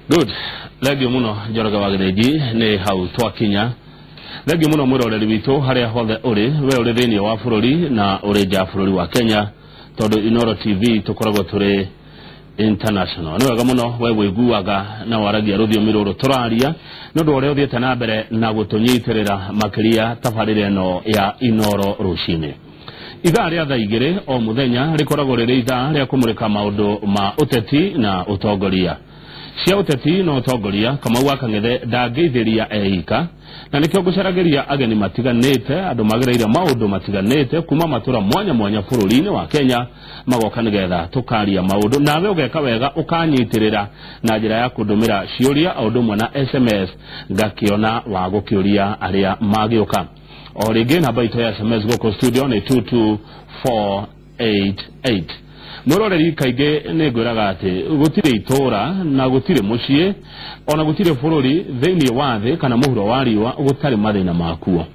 Good. Legi muno Njoroge wa Githĩnji ni hau twakinya. Legi muno mwiroreri witu haria hothe uri we uri thiini wa bururi na uri nja bururi wa Kenya tondu Inooro TV tukoragwo turi international. Ni wega muno we wiguaga na waragia rũthiomi rũrũ tũraria nondu ũrĩa ũthiĩte na mbere na gũtũnyitirĩra makĩria tabarĩra ĩno ya Inooro rũcinĩ. Ithaa rĩa thaa igĩrĩ o mũthenya rĩkoragwo rĩrĩ ithaa rĩa kũmũrĩka maũndũ ma ũteti na ũtongoria. Cia ũteti na ũtongoria Kamau wa Kang'ethe ndangĩithĩria eika na nĩkĩo ngũcarageria ageni matiganĩte andũ magereire maũndũ matiganĩte kuma matũra mwanya mwanya bũrũri-inĩ wa Kenya magoka nĩgetha tũkaria maũndũ nawe ũgeka wega ũkanyitirĩra na njĩra ya kũndũmĩra ciũria o ũndũ ũmwe na SMS ngakĩona wa gũkĩũria arĩa magĩũka. O rĩngĩ namba itũ ya SMS gũkũ studio nĩ 22488. Mwiroreri kaingĩ nĩ ngwĩraga atĩ gũtirĩ itũra na gũtirĩ mũciĩ ona gũtirĩ bũrũri thĩinĩ wa thĩ kana mũhuro wa riũa gũtarĩ mathĩna makuo.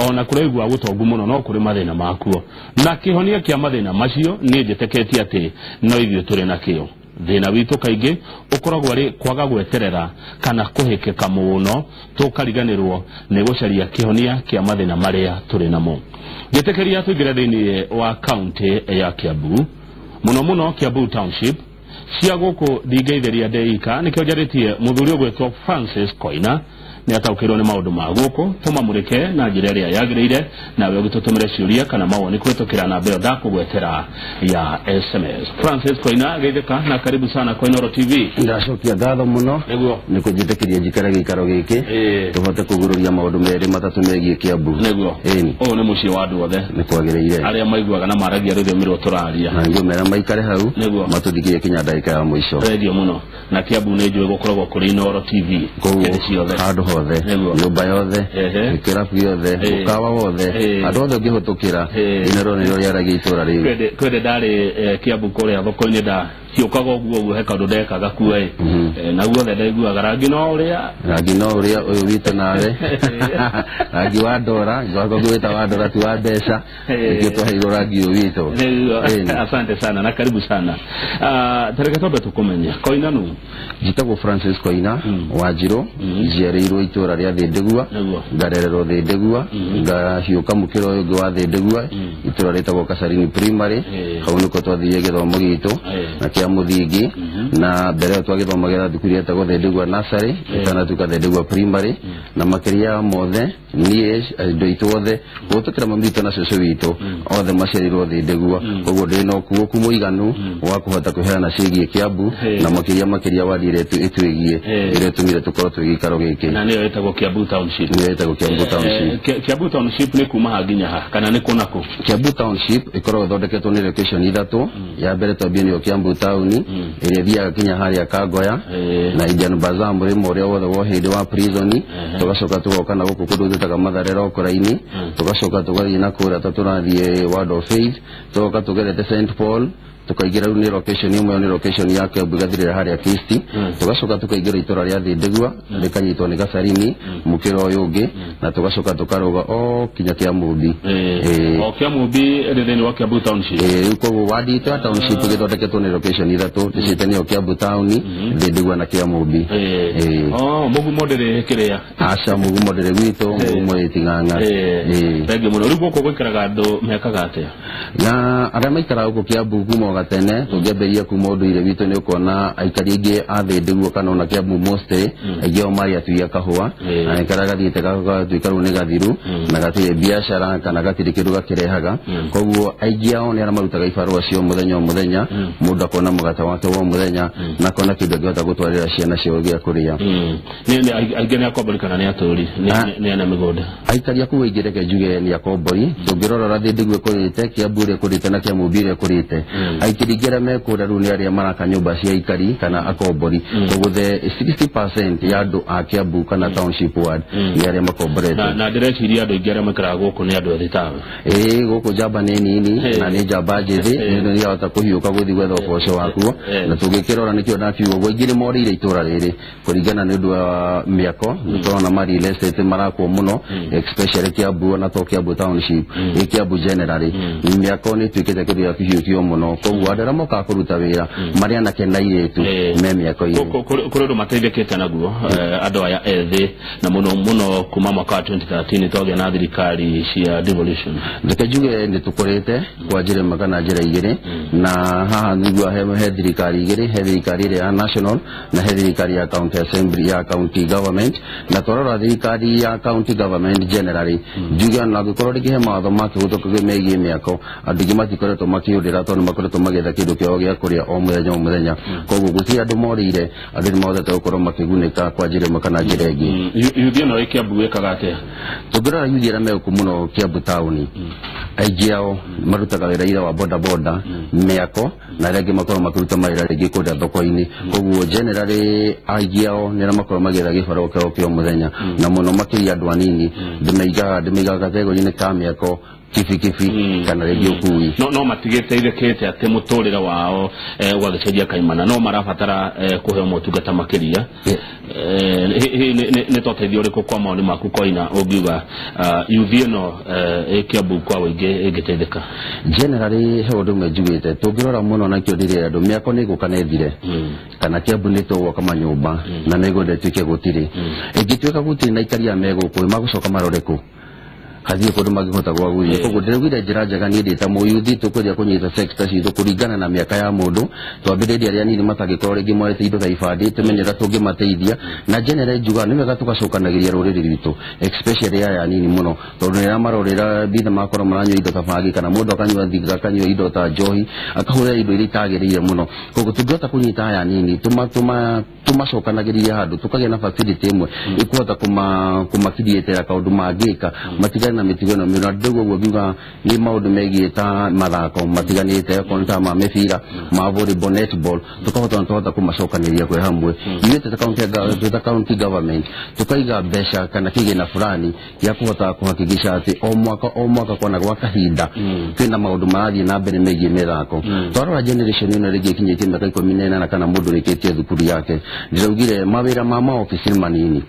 Ona kũraigua gũtongu mũno no kũrĩ mathĩna makuo. Na kĩhonia kĩa mathĩna macio nĩ njĩtĩkĩtie atĩ no ithuĩ tũrĩ nakĩo. Thĩna witũ kaingĩ ũkoragwo arĩ kwaga gweterera kana kũhĩkĩka mũno tũkariganĩrwo nĩ gũcaria kĩhonia kĩa mathĩna marĩa tũrĩ namo. Njĩtĩkĩria tũingĩre thĩinĩ wa kaunti ya Kiambu. Muno Kiambu Township cia gũkũ ndingĩithĩria ndeika nĩkĩo njarĩtie mũthuri ũgwĩtwo Francis Koina nĩ ataũkĩrwo nĩ maũndũ ma gũkũ tũmamũrĩke na njĩra ĩrĩa yagĩrĩire nawe ũgĩtũtũmĩre ciũria kana mawoni kũhĩtũkĩra namba ĩyo ndakũgwetera ya SMS. Francis Koina geithĩka na karibu sana kwa Inooro TV. Ndacokia ngatho mũno nĩ kũnjĩtĩkĩria njikare gĩikaro gĩkĩ tũhote kũgũrũria maũndũ merĩ matatũ megiĩ Kiambu. Nĩguo ũũ nĩ mũciĩ wa andũ othe nĩ kwagĩrĩire arĩa maiguaga na maragia rũthiomi rũrũ tũraria na ngĩmera maikare hau matũthikĩrie kinya ndagĩka ya mũico. Redio mũno na Kiambu nĩ njũĩ gũkoragwo kũrĩ Inooro TV handũ hothe nyũmba yothe kĩrabu yothe mũkawa wothe andũ othe ũngĩhũtũkĩra Inooro nĩrĩo rĩaragia itũra rĩu. Kwende ndarĩ Kiambu kũrĩa thoko-inĩ ciũkaga ũguo he kaũndũ ndekaga kuo na guothe ndaiguaga rangi no ũrĩa ũyũ witũ nawe rangi wa ndora ngwako gwĩta wa ndora ti wa mbeca nĩkĩo twaheirwo rangi ũyũ witũ. Asante sana na karibu sana. Tareke twambe tũkũmenye Koina nũ? Njĩtagwo Francis Koina Wanjirũ njiarĩirwo itũra rĩa Thĩndĩgua ngarererwo Thĩndĩgua ngahiũka mũkĩra ũyũ ũngĩ wa Thĩndĩgua itũra rĩtagwo Kacarini Primary hau nĩkuo twathiire gĩthomo gitũ na kĩa mũthingi na mbere ĩyo twagĩthomagĩra thukuru yetagwo Thĩndĩgua Nursery ĩtanatuĩka Thĩndĩgua Primary na makĩria mothe niĩ andũ aitũ othe gũtũkĩra mami witũ na cũcũ witũ othe maciarirwo Thĩndĩgua koguo ndĩna ũkuũku mũiganu wa kũhota kũheana ciĩgiĩ Kiambu na makĩria wadi ĩrĩa ĩtwĩgiĩ ĩrĩa ĩtũmire tũkorwo twĩ gĩikaro gĩkĩ na nĩyo ĩtagwo Kiambu Township. Nĩyo ĩtagwo Kiambu Township. Kiambu Township nĩ kuma ha nginya ha kana nĩ kũ na kũ? Kiambu Township ĩkoragwo ĩthondeketwo nĩ location ithatũ. Ya mbere twambie nĩyo Kiambu Town ĩrĩa thiaga kinya harĩa Kangoya na Indian Bazaar mũrĩmo ũrĩa wothe wohĩndĩ wa prison tũgacoka tũgoka na gũkũ kũndũ gwĩtaga Mathare Rokora-inĩ tũgacoka tũgathiĩ na kũrĩa tũrathiĩ Word of Faith tũgoka tũgerete St Paul tukaingĩra rĩu nĩ location imwe nĩ location ya Kiambu igathirĩra harĩa Kisti tugacoka tukaingĩra itũra rĩa Thĩndĩgua rĩkanyitwo nĩ Gacarini mũkĩra ũyũ ũngĩ na tugacoka tukarũga o kinya Kĩamũmbi. O Kĩamũmbi thĩinĩ wa Kiambu Township. Rĩu koguo wadi itũ ya township ĩgĩthondeketwo nĩ location ithatũ tũciĩte nĩyo Kiambu Town Thĩndĩgua na Kĩamũmbi. Mũgumo ndĩrĩ kĩrĩa? Aca mũgumo ndĩrĩ gwitũ mũgumo ĩting'ang'a. Thengiũ mũno. Rĩu gũkũ gũikaraga andũ mekaga atĩa? Na arĩa maikaraga gũkũ Kiambu kuma gatene tũngĩambĩrĩria kuma ũndũire witũ nĩ ũkona aikari aingĩ a Thĩndĩgua kana ona Kiambu mostly aingĩ ao marĩ atui a kahũa na nĩkara gathiĩte gatuĩka rĩu nĩ gathiru na gatirĩ biacara kana gatirĩ kĩndũ gakĩrehaga koguo aingĩ ao nĩ arĩa marutaga ibarũa cio mũthenya o mũthenya mũndũ akona mũgate wake wa mũthenya na akona kĩndũ angĩhota gũtwarĩra ciana ciao gĩa kũrĩa. Aingĩ nĩ akombori kana nĩ atũri nĩ ana mĩgũnda? Aikari akuo aingĩ reke njuge nĩ akombori tũngĩrora Thĩndĩgua ĩkũrĩte Kiambu ĩrĩa ĩkũrĩte na Kĩamũmbi ĩrĩa ĩkũrĩte aikirigera mekũra rĩu nĩ arĩa maraka nyũmba cia aikari kana akombori koguo the 60% ya andũ a Kiambu kana township ward nĩ arĩa makomborete. Na ndĩreciria andũ aingĩ arĩa maikaraga gũkũ nĩ andũ ethĩ tawe? Gũkũ njamba nĩ nini na nĩ njamba njĩthĩ nĩ yahota kũhiũka gũthiĩ gwetha ũboco wakuo na tũngĩkĩrora nĩkĩo ndakiuga ũguo aingĩ nĩ morĩire itũra rĩrĩ kũringana nĩ ũndũ wa mĩako tũrona ma real estate marakwo mũno especially Kiambu na to Kiambu Township Kiambu generally mĩako nĩ ĩtuĩkĩte kĩndũ gĩa kũhiũkio mũno koguo andå arä a mokaga kå ruta wä ra marä anake na irä me mä ako kå rä ndå mateithä te naguo andå aya ethä na må no kuma mwaka wa 2013 twagä na thirikari cia devolution reke njuge nä tå kå rä te kwa njä ra kana njä ra igä rä na haha nigua he thirikari igä rä he thirikari ä rä ya national na he thirikari ya county assembly ya county government na twarora thirikari ya county government generally njuge na ngä korwo rä ngä he mawatho makä gå tå megiä mä ako andå ingä matikoretwo makä å ndä ra tondå makoretwo magäetha kä ndå kä ao gä a kå rä a o må thenya koguo gå tirä andå morä ire andå nä mahotete gå korwo makä gunä ka kwa njä ra ä mwe kana njä ra ä ngä yuthi ä no ä kä ambu ä kaga atä tå ngä rora yuthi arä a megå kå må no kä ambu taåni aingä ao marutaga wä ra ira wa bodaboda mä ako na arä angä makorwo makä ruta mawä ra rä ngä kå rä a thoko-inä koguo generally aingä ao nä arä a makorwo magäetha gä barå kä o må thenya na må no makä ria andå anini ndä meigaga kategori-inä ka mä ako kibikibi kana rĩngĩ ũkui no matigĩteithĩkĩte atĩ mũtũrĩre wao ũgagĩcenjia kaimana no marabatara kũheo motungata makĩria nĩ tũteithio ũrĩkũ kwa maoni maku Koina ũngiuga yuthi ĩno Kiambu kwa ũingĩ ĩngĩteithĩka generally he ũndũ ũmwe njugĩte tũngĩrora mũno nakĩo ndĩrĩ andũ mĩako nĩ ĩgũka na ĩthire kana Kiambu nĩ tũgwaka manyũmba na mĩgũnda ĩtuĩke gũtirĩ ĩngĩtuĩka gũtirĩ na aikari a megũkũ magũcoka marore kũ kazi ko nduma gihota gwa guri ko gudire njira njega ni ndita mu yuthi tukuria kunyita sector citũ kuringana na miaka ya mundu twambiriria ria nini matagikorwo ringi mwete indo ta ibandi tumenyera tungimateithia na general juga ni wega tukacokanagiria ruriri rwitũ especially ya nini muno tondu nira marorera bitha makorwo maranywa indo ta bangi kana mundu akanywa thiga akanywa indo ta njohi akahura indo iria itagiriire muno koguo tungihota kunyita aya nini tumacokanagiriria handu tukagia na facility imwe ikuhota kumakirietera kaundu mangika matigana na mĩtugo ĩno mĩũru ndĩguo ũguo ngiuga nĩ maũndũ megiĩ ta mathako matiganĩte okorwo nĩ ta ma mĩbira ma volleyball netball tũkahota kũmacokanĩria kwĩ hamwe ithuĩ ta county government tũkaiga mbeca kana kĩgĩna fulani gĩa kũhota kũhakikisha atĩ o mwaka kwana gwa kahinda kwĩna maũndũ marathiĩ na mbere megiĩ mĩthako twarora generation ĩno rĩngĩ ĩkinyĩtie mĩaka 18 kana mũndũ rĩkĩtie thukuru yake ndĩraugire mawĩra ma maobici manini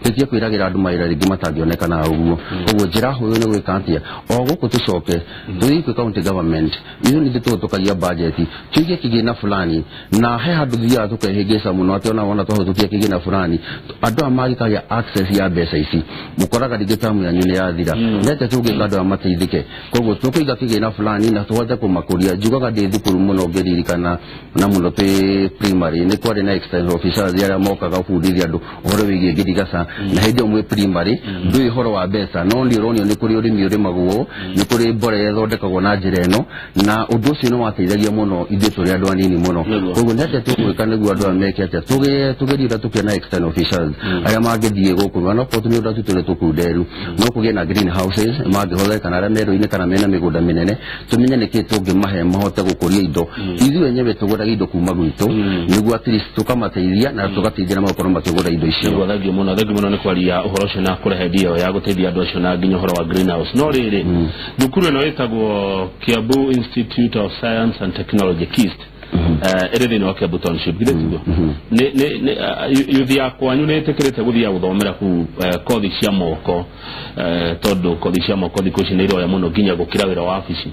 tikia kwiragira andu mawira ringi matangionekana uguo uguo njira huyo ni gwika atia o guku tucoke tuikwe county government iyo ni tukagia budget tuige kigina fulani na he handu thia tukehegesa muno ati ona tuhutukia kigina fulani andu amagikagia access ya mbeca ici mukoraga ringi tamu ya nyune ya thira nete tuge andu amateithike koguo tukiga kigina fulani na tuhote kumakuria njugaga ndi thukuru muno ngeririkana na muno pe primary ni kwari na external officers ya mokaga kufundithia andu uhoro wigie ngirigasa na hindi omwe primary ndui horo wa mbeca no ndi ronio ni kuri urimi urimagwo ni kuri mbore thondekagwo na njira eno na undu ucio no wateithagia muno ithuĩ tũrĩ andu anini muno koguo nĩ atĩa tũgwĩka nĩguo andũ ameke atĩa tugerie ũrĩa tũkĩona external officials arĩa mangĩthiĩ gũkũ no tũtumie ũrĩa tũtũrĩ tũkunderu no kũgĩe na green houses mangĩhũthĩka na arĩa merũ-inĩ kana mena mĩgũnda mĩnene tumenye nĩkĩ tũngĩmahe mahote gũkũria indo ithuĩ enyewe tũgũraga indo kuma gwitũ nĩguo at least tũkamateithia na tũgateithia na makorwo makĩgũra indo icio thengio mũno nĩ kwaria ũhoro ũcio na kũrehe ndio ya gũteithia andũ acio na nginya ũhoro wa greenhouse no rĩrĩ thukuru ĩno ĩtagwo Kiambu Institute of Science and Technology KIST ĩrĩ thĩinĩ wa Kiambu Township githĩ tiguo yuthi yakwa nyu nĩ ĩtĩkĩrĩte gũthiĩ gũthomera kũu kothi cia moko tondũ kothi cia moko thikũ ici nĩ iroya mũno nginya gũkĩra wĩra wa wabici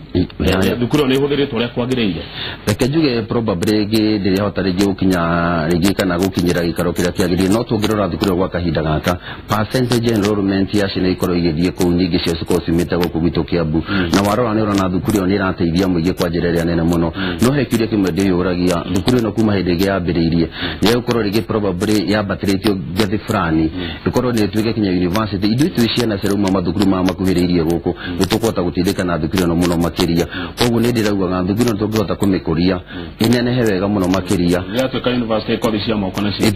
thukuru ĩno nĩ ĩhũthĩrĩtwo ũrĩa kwagĩrĩire reke njuge probably rĩngĩ ndĩrĩhota rĩngĩ gũkinya rĩngĩ kana gũkinyĩra gĩikaro kĩrĩa kĩagĩrĩire no tũngĩrora thukuru gwa kahinda gaka percentage enrollment yacio nĩ ikorwo igĩthiĩ kũu nyingĩ cio cikorwo ciumĩte gũkũ gwitũ Kiambu na warora nĩ ũrona thukuru ĩyo nĩ ĩrateithia mũingĩ kwa njĩra ĩrĩa nene mũno no he kĩũria kĩmwe ndĩyũragia thukuru ĩno kuma hĩndĩ ĩngĩ yambĩrĩirie nĩ gũkorwo rĩngĩ probably yambatĩrĩtio ngathĩ fulani ĩkorwo nĩ ĩtuĩke kinya university ithuĩ twĩ ciana cirauma mathukuru ma makuhĩrĩirie gũkũ nĩ tũkũhota gũteithĩka na thukuru ĩno mũno makĩria koguo nĩ ndĩraugaga thukuru ĩno tũngĩhota kũmĩkũria ĩnenehe wega mũno makĩria yatuĩka university kothi cia moko nacio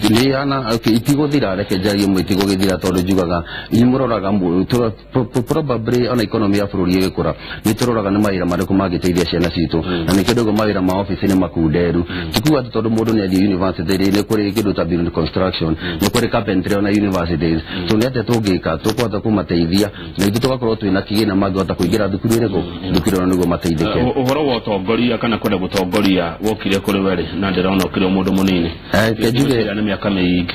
itigũthira reke njarie mwe itigũgĩthira tondũ njugaga imũroraga probably ona economy ya bũrũri ĩgĩkũra nĩ tũroraga nĩ mawĩra marĩkũ mangĩteithia ciana citũ na nĩ kĩndũ mawĩra ma ofici nĩ maku kuderu tikuwa tondu mundu ni athi university ni kuri kindu ta building construction ni kuri carpentry na universities so ni ate tungika tukwata kumateithia na ithu tugakorwo twina kigina mangota kuingira thukuru iriko thukuru nigo mateithike uhoro wa utongoria kana kwenda gutongoria wokire kuri weri na ndirona ukire mundu munini kejuge ni miaka mingi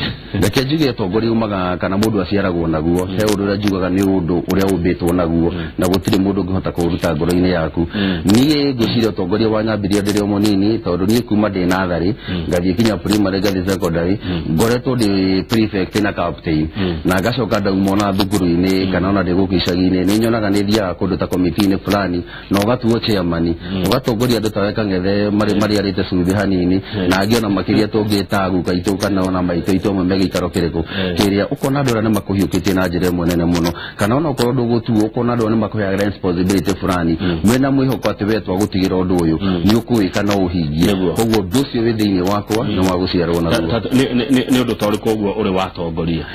kejuge utongoria umaga kana mundu aciaragwo naguo he undu uria njugaga ni undu uria umbitwo naguo na gutire mundu ngihota kuruta ngoro-ini yaku nie nguciria utongoria wa nyambiria ndiri munini tondu nie kuma ndi nathari ngathie kinya primary ngathie secondary ngoretwo ndi prefect na captain na ngacoka ndaumona thukuru-ini kana ona ndi gukicagi-ini ni nyonaga ni thia kundu ta committee-ini fulani na ugatuo chairman ugatongoria andu ta Kangethe mari arite cuthi hanini na ngiona makiria tungitagu kaitu kana ona maitu itu mwe gikaro kiriko kiria ukona andu ni makuhiukitie na njira imwe nene muno kana ona ukorwo ndugutuo ukona andu ni makuheaga responsibility fulani mwena mwihoko ati wetwa gutigira undu uyu ni ukuika na uhingie koguo nducio wi thiini wakwa no waguciarwo na ni undu tori koguo uri watongoria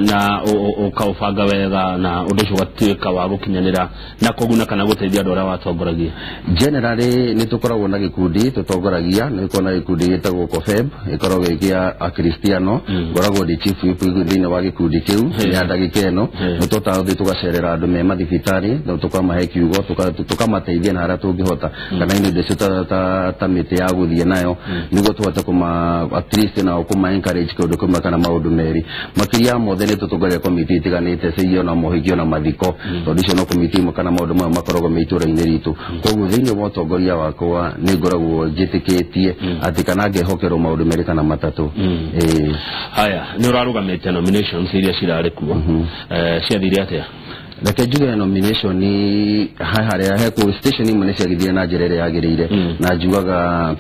na ukaubanga wega na undu ucio gatuika wa gukinyanira na kuguna kana guteithia andu aria watongoragia generally ni tukoragwo na gikundi tutongoragia ni kona gikundi gitagwo COFEB ikoragwo ikia akristiano ngoragwo ndi chief thiini wa gikundi kiu ya ndagika ino nitutathi tugacerera andu me mathibitari na tukamahe kiugo tukamateithia na haria tungihota kana indi ndecio ta miti ya guthie nayo nigo tuhote kuma at least na kuma encourage kundu kuma kana maundu meri makiria mothe ni tutongoria committee itiganite cio na mohigio na mathiko tondu icio no committee mo kana maundu maya makoragwo me itura-ini ritu koguo thiini wa utongoria wakwa ni ngoragwo njitikitie ati kana ngehokerwo maundu meri kana matatu haya ni urarugamite nominations iria cirari kuo ciathire atia reke njuge nomination ni haria he ku station imwe ciagithire na njira iria yagirire na njugaga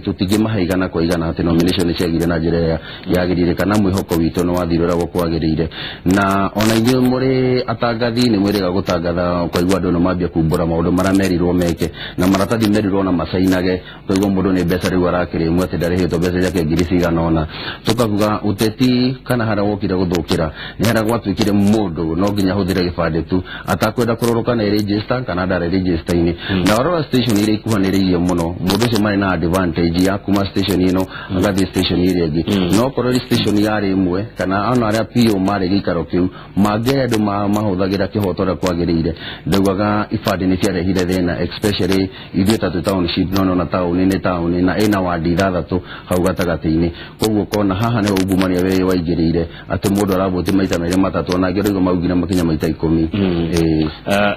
tutige mahaigana kwa igana ati nomination ciagire na njira iria yagirire kana mwihoko witu no wathirura kwagirire na ona ingi muri atangathi ni mwiriga gutangatha kwa igwa andu no mambia kumbura maundu mara merirwo meke na maratathi merirwo na masainage kwa igwa mundu ni mbeca riu arakire mwe ati ndarihitwo mbeca yake ngiri cigana ona tukavuga uteti kana hara wokire guthukira ni hara gwatwikire mundu no nginya huthire gibande tu atakwenda kuroroka na register kana ndare register ini na orora station ire ikuhaniririe muno mundu ucio mari na advantage ya kuma station ino agathi station ire ingi no korori station yari imwe kana ona aria pio mari gikaro kiu magere andu mahuthagira kihoto ria kwagirire ndaugaga ibande ni ciarehire thina especially ithuĩ tatu township no na town na ina wadi thathatu hau gatagati-ini koguo kona haha ni ungumania we waingirire ati mundu aravuti maita meri matatu na ngero maugire makinya maita 10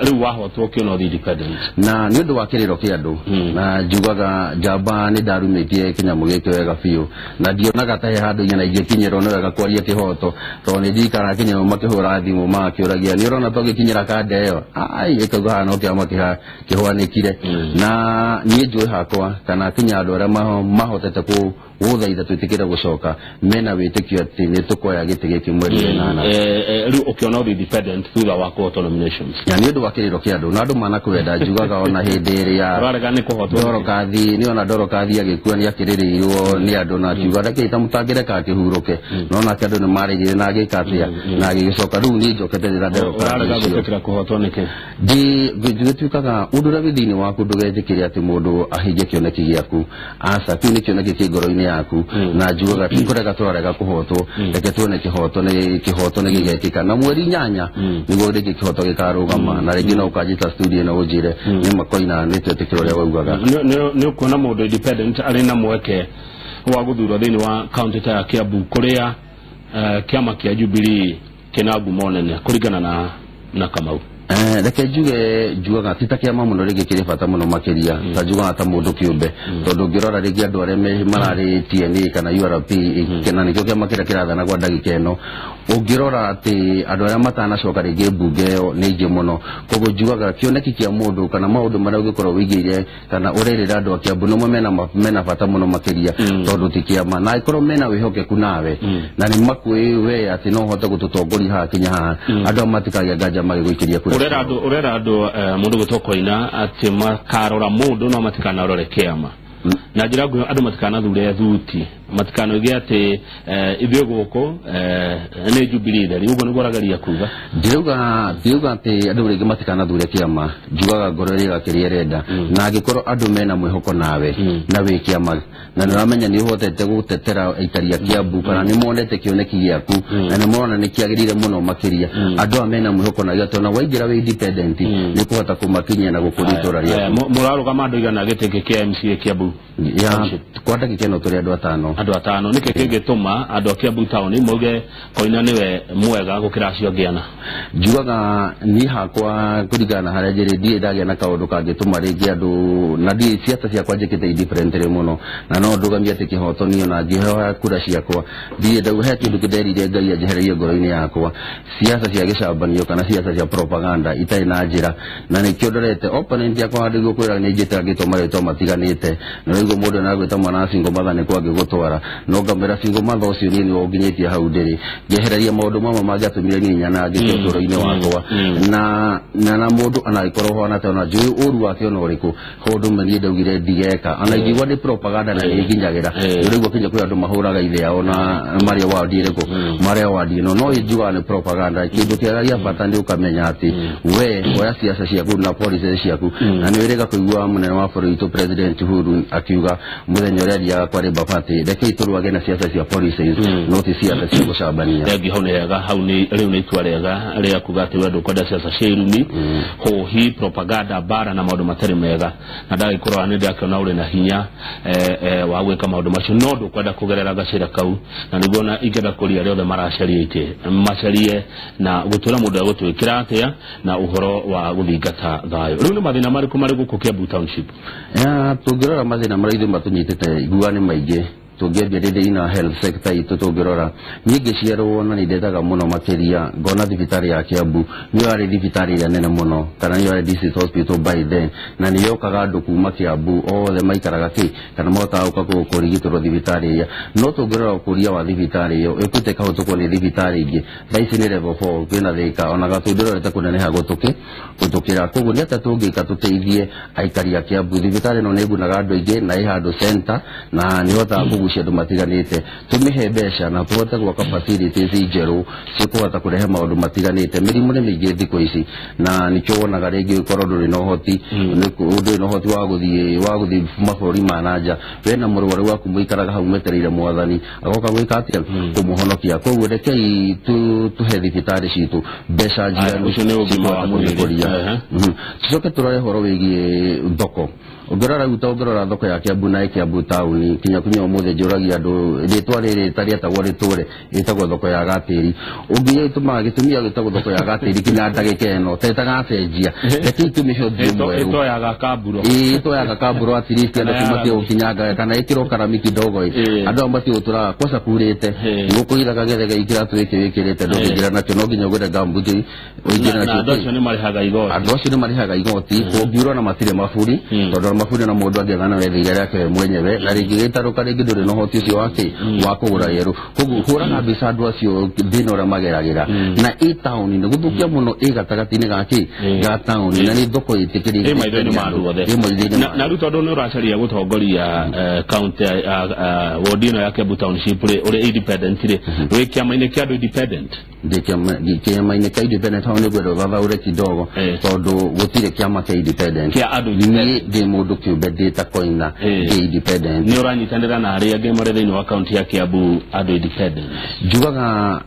riu wahotwo kiono independent na ni undu wa kiriro kia andu na njugaga njamba ni ndarumitie kinyamu giki wega biu na ndionaga tahe handu nyana ingikinyirwo ni wega kwaria kihoto to ni ndikara kinyamu makihura thimu makiuragia ni urona togikinyira kande iyo ai ikauga hano kiama kihwanikire na ni njui hakwa kana kinya andu aria mahotete ku uthaitha twitikire gucoka mena witikio ati ni tukoya giti giki mweri nana riu ukiona independent thutha wa kuhotwo nominations ya ni undu wa kiriro kia andu na andu mana kwenda njugaga ona hindi iria urarega ni kuhotwo Dorokathi ni ona Dorokathi agikua ni akiririrwo ni andu na kiuga reke itamutangire ka kihuruke no na andu ni marigire na agikatia na agicoka riu ni njokete rira Dorokathi urarega gutikira kuhotwo niki ngitukaga undu ra thini waku ndugetikire ati mundu ahinge kioneki giaku asa kiu ni kioneki ki ngoro-ini yaku na njugaga tikurega twarega kuhotwo reke tuone kihoto ni gigekika na mweri 8 niguo rigi kihoto gikarugama na rigi no ukajita studio na ujire ni makoina ni twetikiro ria waugaga ni ukuona mundu independent ari na mweke wa guthurwo thini wa county ta Kiambu kuria kiama kia Jubilee kina ngumo nene kuringana na Kamau reke njugaga titakia mamuno rigi kiri bata muno makiria ta njugaga ta mundu kiumbe tondu ngirora rigi andu aria marari TNA kana URP kana nikio kiama kiria kirathana kwa ndagika ino ungirora ati andu aria matanacoka rigi mbunge iyo ni ingi muno koguo njugaga kioneki kia mundu kana maundu maria ungikorwo wigire kana urerera andu a Kiambu no mena bata muno makiria tondu tikiama na ikorwo mena wihokeku nawe na ni makwi we ati no hote gututongoria ha kinya ha andu matikagia nganja magiguikiria urera andu mundu gutokoina ati makarora mundu no matikana rore kiama na njira nguyo andu matikana thure thuti matikano gya ate ibyo goko ne Jubilee dari ugo ngoragaria kuga ndiuga ate andu rege matikana dhure kiama jugaga ngorori gakiria renda na agikoro andu mena mwihoko nawe na we kiama na niramenya ni uhotete gutetera aikaria Kiambu kana ni monete kioneki giaku na ni mona ni kiagirire muno makiria andu amena mwihoko na gatona waingira we independent ni kuhota kumakinya na gukuritora ria muraro kama andu igana giteke kia MCA Kiambu ya kwata kikeno turi andu atano nike kingituma andu a Kiambu town moge Koina niwe mwega gukira acio ngiana jugaga ni hakwa kurigana haria njiri ndie ndagia na kaundu kangituma ringi andu na ndie ciata ciakwa njikite independent muno na no ndugamia ati kihoto ni ona ngihoya kura ciakwa ndie ndauhe kindu kinderire Ngai anjehererie ngoro-ini yakwa siasa cia gicambanio kana siasa cia propaganda itai na njira na nikio ndorete opponent yakwa ndigwo kwira ni njita ngituma ritwa matiganite na rigo mundu na gwita mwana Singo Matha ni kwa ngigutwara no ngamera Singo Matha ucio ni wonginyetie hau ndiri ngehereria maundu mamwe mangiatumire ni nyana ngite ngoro-ini wakwa na mundu anaikorwo hona tona njui uru wake ona uriku hondu meni ndaugire ndigeka ana igwa ni propaganda na nginyagira rigo kinya kwi andu mahuraga ithe yao na maria wa ndireko maria wa ndino no ijuga ni propaganda kindu kiagaria bata ndi ukamenya ati we oya siasa ciaku na policy ciaku na ni wirega kuigua munene wa bũrũri tu president Uhuru akiuga muthenya uria thiaga kwa Labour Party reke iturwage na siasa cia policies no ti siasa cia gucambania ngi honega hau ni riu ni itwa rega ria kuga ati wendu kwenda siasa cia irumi hohi propaganda bara na maundu matari mega na ndagikorwo ni ndakiona uri na hinya wa gwika maundu macio no ndu kwenda kugerera gacira kau na niguona ingenda kuria riothe maracariite macarie na gutura mundu agutwikira atia na uhoro wa guthingata thayo riu ni mathina mariku mari guku Kiambu Township tungirora mathina maraithu matunyitite iguani maingi tungĩambia rĩrĩ ina health sector itu tungĩrora nyingĩ ciarwo na nĩndetaga mũno makĩria ngona thibitarĩ ya Kiambu nĩ yarĩ thibitarĩ ĩrĩa nene mũno kana nĩ yarĩ district hospital by then na nĩ yokaga andũ kuma Kiambu othe maikaraga kana mahotaga gũka kũrigitĩrwo thibitarĩ ĩyo no tungĩrora ũkũria wa thibitarĩ ĩyo ĩkũte kahũtũkwo nĩ thibitarĩ ingĩ thaici nĩ level 4 kwĩna Thĩka ona gatũndĩrorete kũneneha gũtũkĩra koguo nĩ atĩa tũngĩka tũteithie aikari a Kiambu thibitarĩ ĩno nĩ ĩgunaga andũ aingĩ na ĩ handũ center na nĩ hotaga kugucia andũ matiganĩte tumihe mbeca na tuhote gwaka facilities njerũ cikuhota kurehe maundu matiganĩte mĩrimũ nĩ mĩingĩ thikũ ici na nĩkĩo wonaga rĩngĩ ũkorwo ndũrĩ na ũhoti wa gũthiĩ mabũrũri ma nanja wena mũrwaru waku mũikaraga hau metereire mwathani agoka gwĩka atĩa kũmũhonokia koguo rekei tuhe thibitarĩ citũ mbeca njiganu tucoke tũrore ũhoro wĩgiĩ thoko ũngĩrora thoko ya Kiambu na Kiambu town kinya kunya ũmũthĩ njũragia andũ rĩtwa rĩrĩ tarĩ atagwo rĩtũre ĩtagwo thoko ya Gatĩri ũngĩtũmaga gĩtumia gĩtagwo thoko ya Gatĩri kinya ndagĩka ĩno tetagacenjia reke itũmĩhe ũndũ mwerũ ĩtwa ya Gakambũro at least andũ kumatia ũkinyanga kana ĩkĩrwo karami kidogo andũ ambatie ũtũraga kwaca kurĩte gũkũiraga gethega ikĩratũ wĩkĩrĩte ndũngĩingĩra nakĩo no nginya ũgũre gambuti ũingĩre nakĩo andũ acio nĩ marihaga igoti kũngiurwo na matirĩ maburi tondũ maburi na mũndũ angĩthana wethiire rĩake mwenyewe na rĩngĩ gĩtarũka rĩngĩ ndũrĩ na ũhoti ũcio wa kũgũra yerũ koguo hũraga mbica andũ acio thĩna ũrĩa mageragĩra na ĩ taũni nĩ gũthũkia mũno ĩ gatagatĩ-inĩ ga taũni na nĩ thoko ĩtĩkĩrĩte na rĩu tondũ nĩ ũracaria gũtongoria kaunti wodi ĩno ya Kiambu Township ũrĩ independent rĩ wĩ kĩama-inĩ kĩa andũ independent kĩama-inĩ kĩa independent hau nĩ gwenda ũthathaũre kidogo tondũ gũtirĩ kĩama kĩa independent ndĩ mũndũ kĩũmbe ndĩta Koina independent nĩ ũranyitanĩra na arĩa angĩ marĩ thĩinĩ wa kaunti ya Kiambu andũ independent njugaga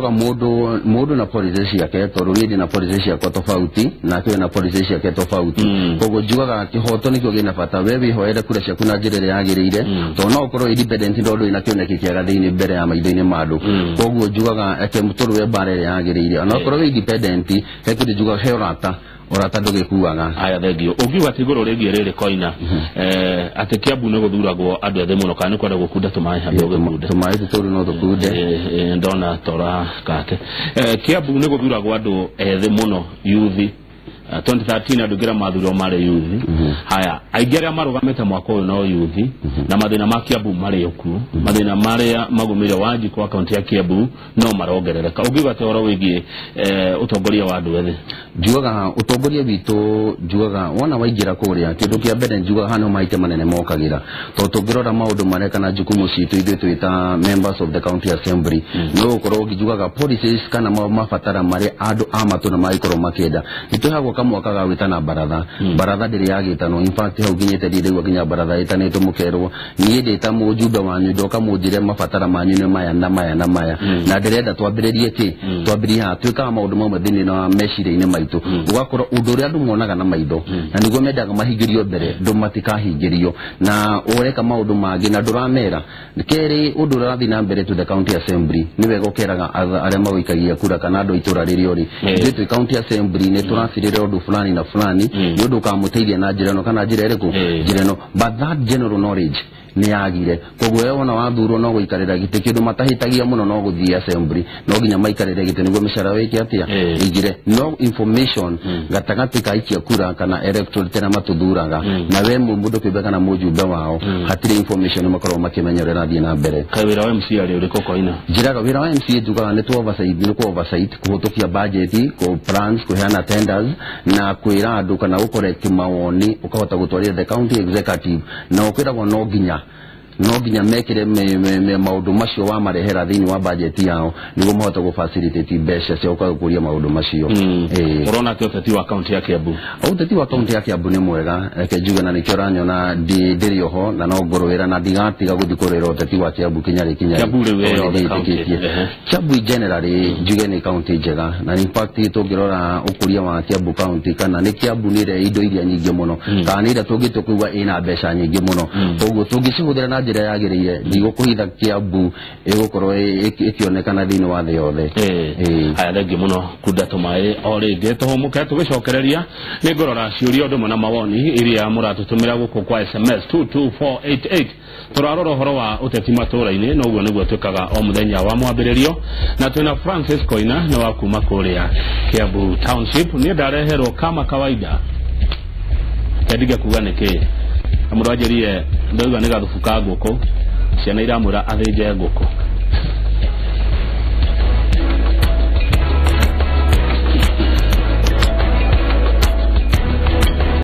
mũndũ na policy ciake tondũ niĩ ndĩ na policy ciakwa tofauti nake na policy ciake tofauti koguo njugaga kĩhoto nĩkĩo gĩna bata we wĩhoere kura ciaku na njĩra ĩrĩa yagĩrĩire tondũ no ũkorwo independent ndondũ ĩna kĩoneki kĩega thĩinĩ mbere ya maitho-inĩ ma andũ koguo njugaga eke mũtũrwe mbara ĩrĩa yagĩrĩire ona ũkorwo wĩ independent he kĩndũ njugaga he orata ndũgĩkuaga aya thengio ũngiuga atĩ igũrũ rĩgiĩ rĩrĩ Koina atĩ Kiambu nĩ gũthuragwo andũ ethĩ mũno kana nĩ kwenda gũkunda tũmaĩ hamwe ũgĩkunde tũmaĩ tũtũru no tũkunde ndona tora kake Kiambu nĩ gũthuragwo andũ ethĩ mũno yuthi 2013 andugira mathuro mare youth haya aigere marugamete mwako no youth na mathina ma Kiambu mare yoku mathina mare magumire waji kwa county ya Kiambu no marongerereka ugiga te oro wigie utongoria wa andu ethĩ jugaga utongoria witũ jugaga wona waingira kuria kindu kia mbere jugaga hano maite manene mokagira to tungirora maundu mareka na jukumu citu ithuĩ twita members of the county assembly no ukorwo gijugaga policies kana mabatara mare andu amatu na maikorwo makenda nitwehagwo kamwaka ga witana baratha baratha ndiri yagitano in fact hau ginyete rĩu ginya baratha itanĩtwo mukerwo niĩ ndĩta mũjumbe wanyu ndoka mũnjire mabatara manyu nĩ maya na maya na maya na ndĩrenda twambĩrĩrie twambĩrĩrie twĩkaga maũndũ mamwe thĩinĩ na meciria-inĩ maitũ ugakorwo ũndũ ũrĩa andũ monaga na maitho na nĩguo mendaga mahingĩrio mbere ndũ matikahingĩrio na ũreka maũndũ mangĩ na ndũramera kerĩ ũndũ ũrathiĩ na mbere to the county assembly nĩ wega ũkeraga arĩa magũikagia kura kana andũ itũra rĩrĩa ũrĩ ithuĩ county assembly nĩ tũracirĩra ũndũ fulani na fulani nĩ ũndũ ũkamũteithia na njĩra ĩno kana njĩra ĩrĩkũ njĩra ĩno but that general knowledge ni yagire koguo wewe ona wathurwo no guikarira gite kindu matahitagia muno no guthii assembly no ginya maikarire gite niguo mishara wiki atia igire no information gatagati ka ikia kura kana electoral tena matuthuraga na we mundu kwibeka na mujumbe wao hatire information makorwo makimenyerera thii na mbere kawira wa MC ari uriko koina njiraga wira wa MC jugaga ni oversight kuhutukia budget ko plans kuheana tenders na kwira andu kana ukorect mawoni ukahota gutwarira the county executive na ukwiragwo no ginya mekire maundu macio wa marehera thini wa budget yao niguo mohota go facilitate mbeca cia gukuria maundu macio urona ke uteti wa county ya Kiambu uteti wa county ya Kiambu ni mwega reke njuge na nikio ranyona ndiri oho na no ngorowera na ndigatiga guthikurira uteti wa Kiambu kinyari Kiambu riwe Kiambu generally njuge ni county njega na in fact tungirora ukuria wa Kiambu county kana ni Kiambu ni re indo iria nyingi muno kana ira tungitukuwa ina mbeca nyingi muno koguo tungicihuthira na njira yagiriire nigukuhitha Kiambu igukorwo ikionekana thini wa thĩ yothe aya thengi muno kunda mai orĩngĩ tũhũmũke tũgĩcokereria nĩ ngorora ciũria ũndũ na mawoni iria mũratũtũmĩra gũkũ kwa SMS 22488 tũrarora ũhoro wa ũteti matũũra-inĩ na ũguo nĩguo twĩkaga o mũthenya wa mwambĩrĩrio na twĩna Francis Koina nĩ wa kuma kũrĩa Kiambu Township niĩ ndareherwo kama kawaida kendige kuga nĩkĩ mũndũ anjĩrire ndauga nĩ gathubu ka ngũkũ ciana iramwĩra athĩnje ngũkũ